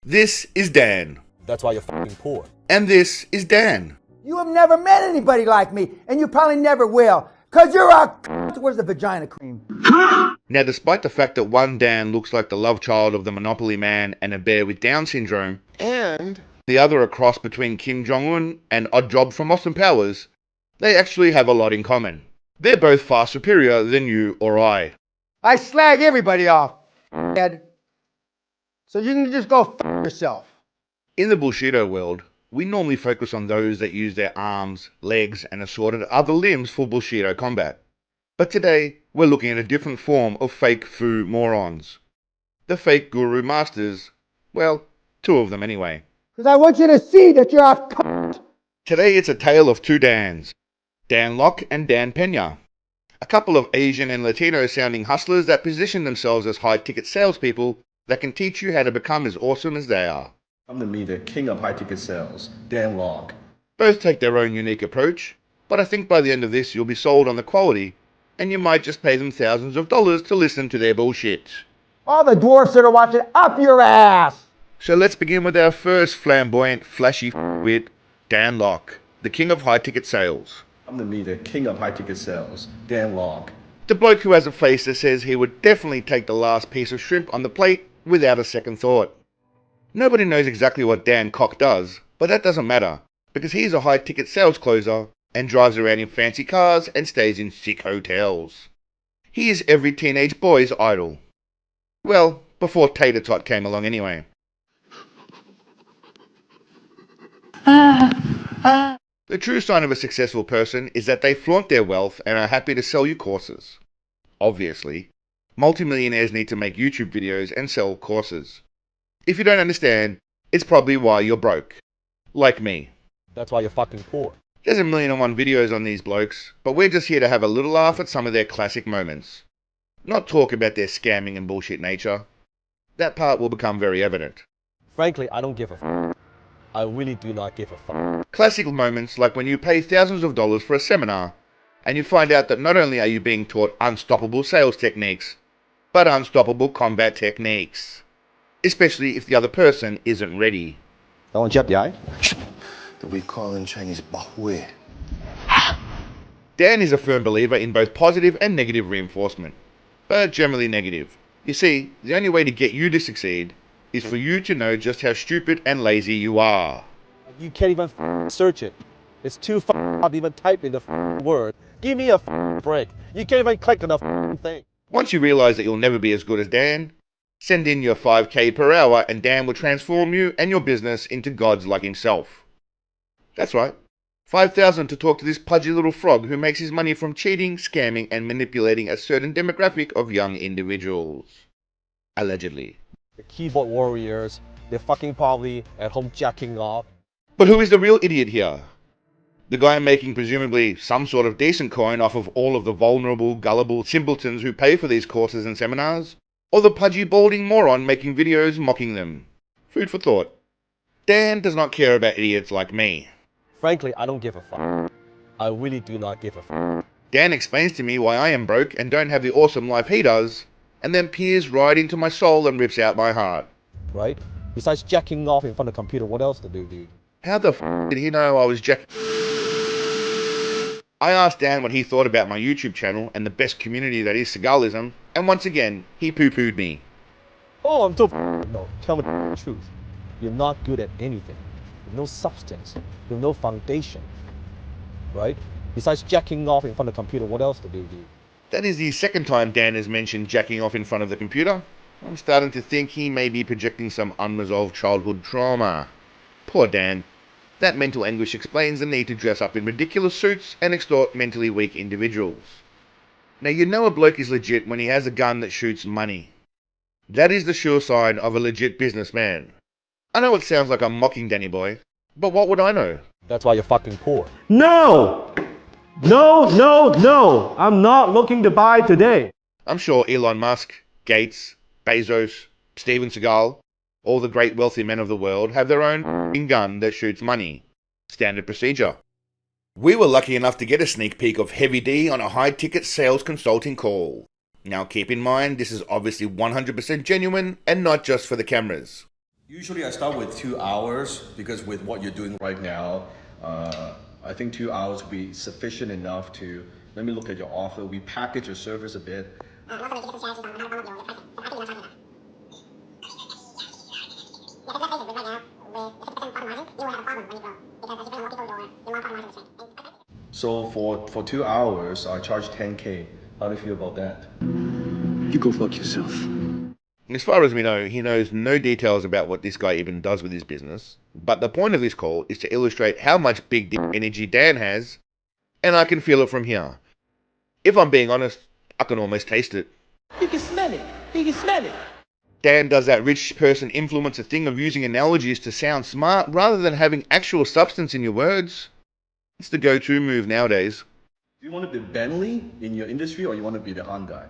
This is Dan. That's why you're fucking poor. And this is Dan. You have never met anybody like me, and you probably never will, because you're a Where's the vagina cream? Now, despite the fact that one Dan looks like the love child of the Monopoly Man and a bear with Down syndrome, and the other a cross between Kim Jong-un and Oddjob from Austin Powers, they actually have a lot in common. They're both far superior than you or I. I slag everybody off, Ed. So you can just go yourself. In the Bushido world, we normally focus on those that use their arms, legs, and assorted other limbs for Bushido combat. But today, we're looking at a different form of fake Fu morons. The fake Guru Masters. Well, two of them anyway. Because I want you to see that you're a Today it's a tale of two Dans. Dan Locke and Dan Pena. A couple of Asian and Latino sounding hustlers that position themselves as high-ticket salespeople that can teach you how to become as awesome as they are. I'm the king of high-ticket sales, Dan Locke. Both take their own unique approach, but I think by the end of this you'll be sold on the quality, and you might just pay them thousands of dollars to listen to their bullshit. All the dwarfs that are watching, up your ass! So let's begin with our first flamboyant, flashy wit, Dan Locke, the king of high-ticket sales. I'm the king of high-ticket sales, Dan Locke. The bloke who has a face that says he would definitely take the last piece of shrimp on the plate without a second thought. Nobody knows exactly what Dan Cock does, but that doesn't matter, because he's a high-ticket sales closer and drives around in fancy cars and stays in sick hotels. He is every teenage boy's idol. Well, before Tater Tot came along anyway. The true sign of a successful person is that they flaunt their wealth and are happy to sell you courses. Obviously, multimillionaires need to make YouTube videos and sell courses. If you don't understand, it's probably why you're broke. Like me. That's why you're fucking poor. There's 1,000,001 videos on these blokes, but we're just here to have a little laugh at some of their classic moments. Not talk about their scamming and bullshit nature. That part will become very evident. Frankly, I don't give a fuck. I really do not give a fuck. Classic moments like when you pay thousands of dollars for a seminar, and you find out that not only are you being taught unstoppable sales techniques, but unstoppable combat techniques. Especially if the other person isn't ready. That We call in Chinese Bahui. Dan is a firm believer in both positive and negative reinforcement, but generally negative. You see, the only way to get you to succeed is for you to know just how stupid and lazy you are. You can't even search it. It's too hard to even type in the word. Give me a break. You can't even click on the thing. Once you realize that you'll never be as good as Dan, send in your 5k per hour and Dan will transform you and your business into gods like himself. That's right, 5,000 to talk to this pudgy little frog who makes his money from cheating, scamming and manipulating a certain demographic of young individuals. Allegedly. The keyboard warriors, they're fucking probably at home jacking off. But who is the real idiot here? The guy making presumably some sort of decent coin off of all of the vulnerable, gullible simpletons who pay for these courses and seminars? Or the pudgy, balding moron making videos mocking them? Food for thought. Dan does not care about idiots like me. Frankly, I don't give a fuck. I really do not give a fuck. Dan explains to me why I am broke and don't have the awesome life he does, and then peers right into my soul and rips out my heart. Right? Besides jacking off in front of the computer, what else to do, dude? How the f*** did he know I was jacking? I asked Dan what he thought about my YouTube channel and the best community that is Segalism, and once again, he poo-pooed me. Oh, I'm so no, tell me the truth. You're not good at anything. You've no substance. You've no foundation. Right? Besides jacking off in front of the computer, what else to do, dude? That is the second time Dan has mentioned jacking off in front of the computer. I'm starting to think he may be projecting some unresolved childhood trauma. Poor Dan. That mental anguish explains the need to dress up in ridiculous suits and extort mentally weak individuals. Now you know a bloke is legit when he has a gun that shoots money. That is the sure sign of a legit businessman. I know it sounds like I'm mocking Danny Boy, but what would I know? That's why you're fucking poor. No! No! I'm not looking to buy today. I'm sure Elon Musk, Gates, Bezos, Steven Seagal, all the great wealthy men of the world have their own f***ing gun that shoots money. Standard procedure. We were lucky enough to get a sneak peek of Heavy D on a high-ticket sales consulting call. Now keep in mind, this is obviously 100% genuine and not just for the cameras. Usually I start with 2 hours because with what you're doing right now, I think 2 hours will be sufficient enough to, let me look at your offer, we package your service a bit. So for 2 hours, I charge 10K. How do you feel about that? You go fuck yourself. As far as we know, he knows no details about what this guy even does with his business, but the point of this call is to illustrate how much big dick energy Dan has, and I can feel it from here. If I'm being honest, I can almost taste it. You can smell it. You can smell it. Dan does that rich person influencer thing of using analogies to sound smart rather than having actual substance in your words. It's the go-to move nowadays. Do you want to be Bentley in your industry or you want to be the Hyundai?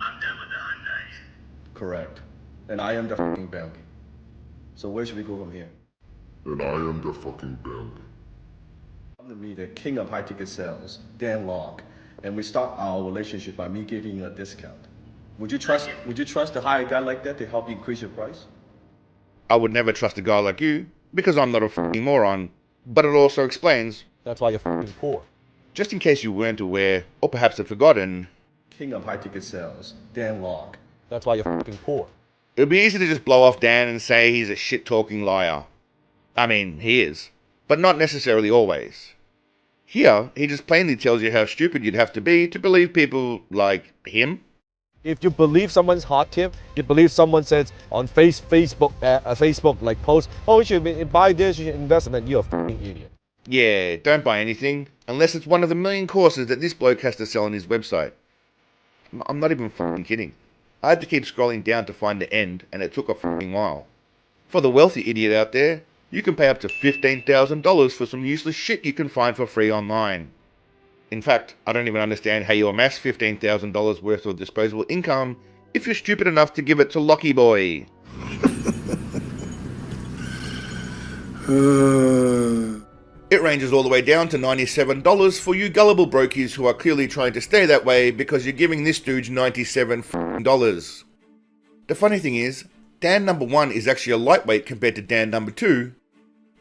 I'm done with the Hyundai. Correct. And I am the fucking Bentley. So where should we go from here? And I am the fucking Bloke. Come to me, the king of high-ticket sales, Dan Locke, and we start our relationship by me giving you a discount. Would you trust to hire a guy like that to help you increase your price? I would never trust a guy like you, because I'm not a fucking moron, but it also explains, That's why you're fucking poor. just in case you weren't aware, or perhaps have forgotten, King of high-ticket sales, Dan Locke. That's why you're fucking poor. it would be easy to just blow off Dan and say he's a shit-talking liar. I mean, he is, but not necessarily always. Here, he just plainly tells you how stupid you'd have to be to believe people like him. If you believe someone's hot tip, you believe someone says on Facebook like post, oh, you should buy this, you should invest in that, you're a fucking idiot. Yeah, don't buy anything, unless it's one of the million courses that this bloke has to sell on his website. I'm not even fucking kidding. I had to keep scrolling down to find the end, and it took a fucking while. For the wealthy idiot out there, you can pay up to $15,000 for some useless shit you can find for free online. In fact, I don't even understand how you amass $15,000 worth of disposable income if you're stupid enough to give it to Lockie Boy. It ranges all the way down to $97 for you gullible brokies who are clearly trying to stay that way because you're giving this dude $97. The funny thing is, Dan number 1 is actually a lightweight compared to Dan number 2.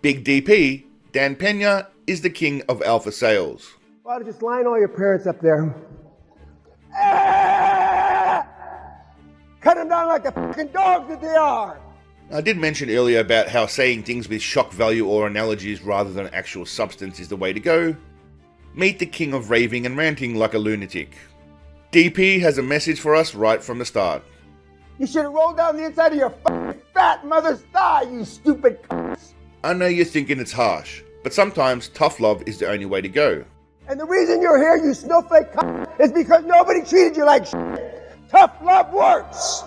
Big DP, Dan Pena, is the king of alpha sales. Why don't you just line all your parents up there? Ah! Cut them down like the fucking dogs that they are! I did mention earlier about how saying things with shock value or analogies rather than actual substance is the way to go. Meet the king of raving and ranting like a lunatic. DP has a message for us right from the start. You should have rolled down the inside of your fucking fat mother's thigh, you stupid cunts! I know you're thinking it's harsh, but sometimes tough love is the only way to go. And the reason you're here, you snowflake cunt, is because nobody treated you like shit. Tough love works!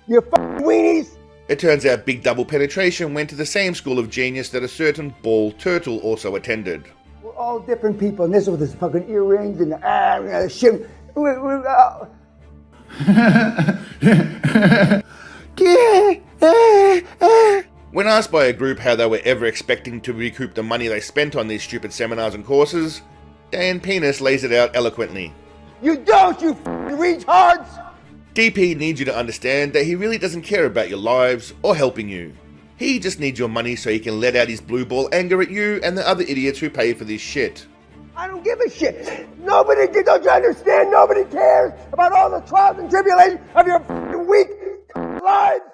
You fucking weenies! It turns out Big Double Penetration went to the same school of genius that a certain bald turtle also attended. We're all different people, and this with his fucking earrings and the shit. When asked by a group how they were ever expecting to recoup the money they spent on these stupid seminars and courses, Dan Penis lays it out eloquently. You don't, you fucking retards! DP needs you to understand that he really doesn't care about your lives or helping you. He just needs your money so he can let out his blue ball anger at you and the other idiots who pay for this shit. I don't give a shit. Nobody, don't you understand? Nobody cares about all the trials and tribulations of your fucking weak lives.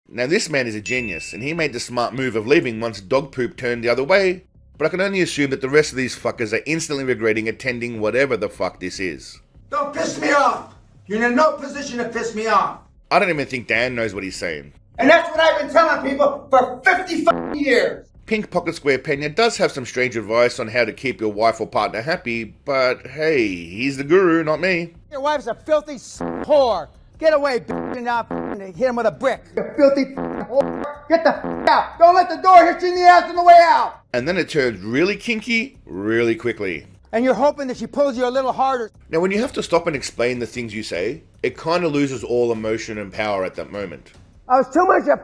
Now this man is a genius, and he made the smart move of leaving once dog poop turned the other way, but I can only assume that the rest of these fuckers are instantly regretting attending whatever the fuck this is. Don't piss me off. You're in no position to piss me off. I don't even think Dan knows what he's saying. And that's what I've been telling people for 50 fucking years. Pink Pocket Square Pena does have some strange advice on how to keep your wife or partner happy, but hey, he's the guru, not me. Your wife's a filthy whore. Get away, bitch, and now hit him with a brick. You filthy whore. Get the out. Don't let the door hit you in the ass on the way out. And then it turns really kinky really quickly. And you're hoping that she pulls you a little harder. Now when you have to stop and explain the things you say, it kind of loses all emotion and power at that moment. I was too much a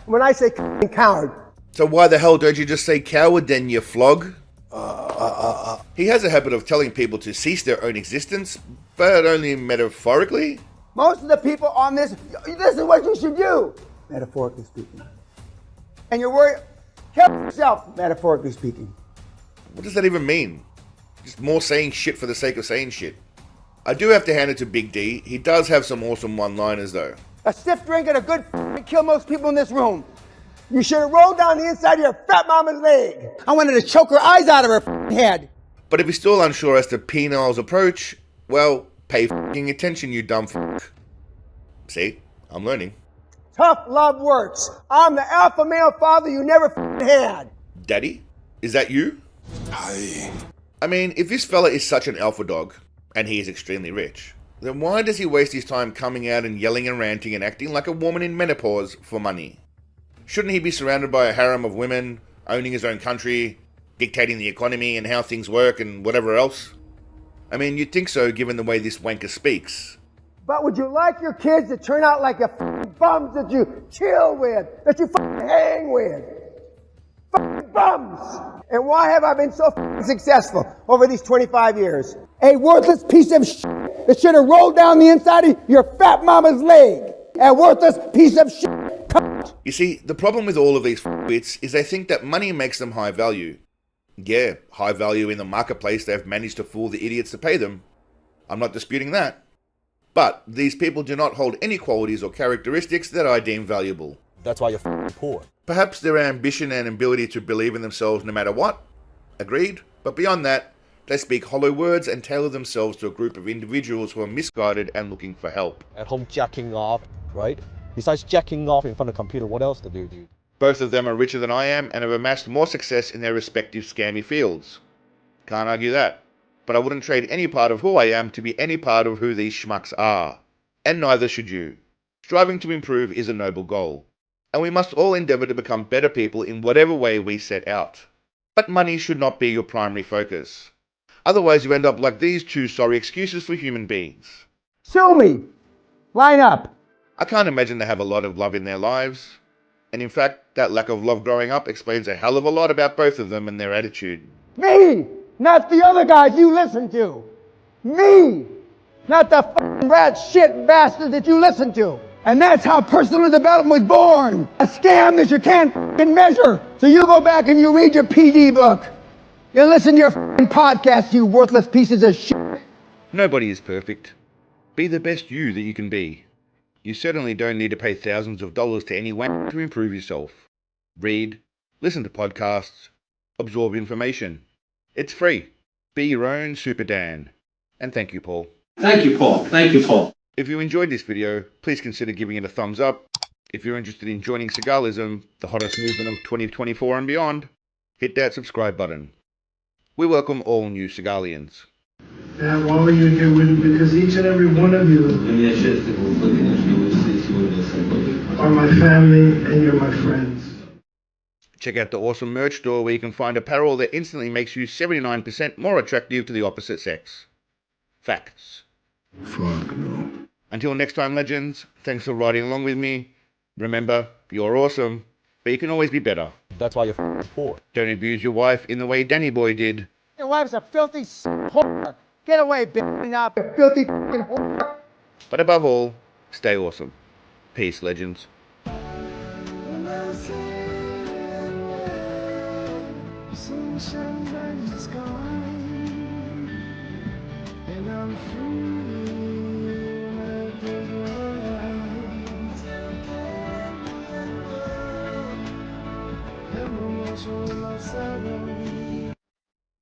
when I say coward. So why the hell don't you just say coward then, you flog? He has a habit of telling people to cease their own existence, but only metaphorically. Most of the people on this is what you should do. metaphorically speaking. And you're worried, help yourself, metaphorically speaking. What does that even mean? Just more saying shit for the sake of saying shit. I do have to hand it to Big D. He does have some awesome one-liners though. A stiff drink and a good kill most people in this room. You should have rolled down the inside of your fat mama's leg. I wanted to choke her eyes out of her head. But if you're still unsure as to penal's approach, well, pay f***ing attention, you dumb f***. See? I'm learning. Tough love works. I'm the alpha male father you never had. Daddy? Is that you? Hi. I mean, if this fella is such an alpha dog, and he is extremely rich, then why does he waste his time coming out and yelling and ranting and acting like a woman in menopause for money? Shouldn't he be surrounded by a harem of women, owning his own country, dictating the economy and how things work and whatever else? I mean, you'd think so given the way this wanker speaks. But would you like your kids to turn out like the bums that you chill with, that you hang with? Bums! And why have I been so successful over these 25 years? A worthless piece of shit that should have rolled down the inside of your fat mama's leg. A worthless piece of shit. You see, the problem with all of these f***wits is they think that money makes them high value. Yeah, high value in the marketplace they've managed to fool the idiots to pay them. I'm not disputing that. But these people do not hold any qualities or characteristics that I deem valuable. That's why you're poor. Perhaps their ambition and ability to believe in themselves no matter what. Agreed. But beyond that, they speak hollow words and tailor themselves to a group of individuals who are misguided and looking for help. At home jacking off, right? Besides jacking off in front of the computer, what else to do, dude? Both of them are richer than I am and have amassed more success in their respective scammy fields. Can't argue that. But I wouldn't trade any part of who I am to be any part of who these schmucks are. And neither should you. Striving to improve is a noble goal. And we must all endeavour to become better people in whatever way we set out. But money should not be your primary focus. Otherwise you end up like these two sorry excuses for human beings. Show me. Line up. I can't imagine they have a lot of love in their lives. And in fact, that lack of love growing up explains a hell of a lot about both of them and their attitude. Me, not the other guys you listen to. Me, not the f***ing rat shit bastard that you listen to. And that's how personal development was born. A scam that you can't f***ing measure. So you go back and you read your PD book. You listen to your f***ing podcast, you worthless pieces of shit. Nobody is perfect. Be the best you that you can be. You certainly don't need to pay thousands of dollars to anyone to improve yourself. Read, listen to podcasts, absorb information. It's free. Be your own Super Dan. And thank you, Paul. Thank you, Paul. Thank you, Paul. If you enjoyed this video, please consider giving it a thumbs up. If you're interested in joining Cigalism, the hottest movement of 2024 and beyond, hit that subscribe button. We welcome all new Cigalians. Yeah, why were you here with me? Because each and every one of you are my family and you're my friends. Check out the awesome merch store where you can find apparel that instantly makes you 79% more attractive to the opposite sex. Facts. Fuck no. Until next time, legends, thanks for riding along with me. Remember, you're awesome, but you can always be better. That's why you're poor. Don't abuse your wife in the way Danny Boy did. Your wife's a filthy whore. Get away, bitch. Now, filthy whore. But above all, stay awesome. Peace, legends. Emotional love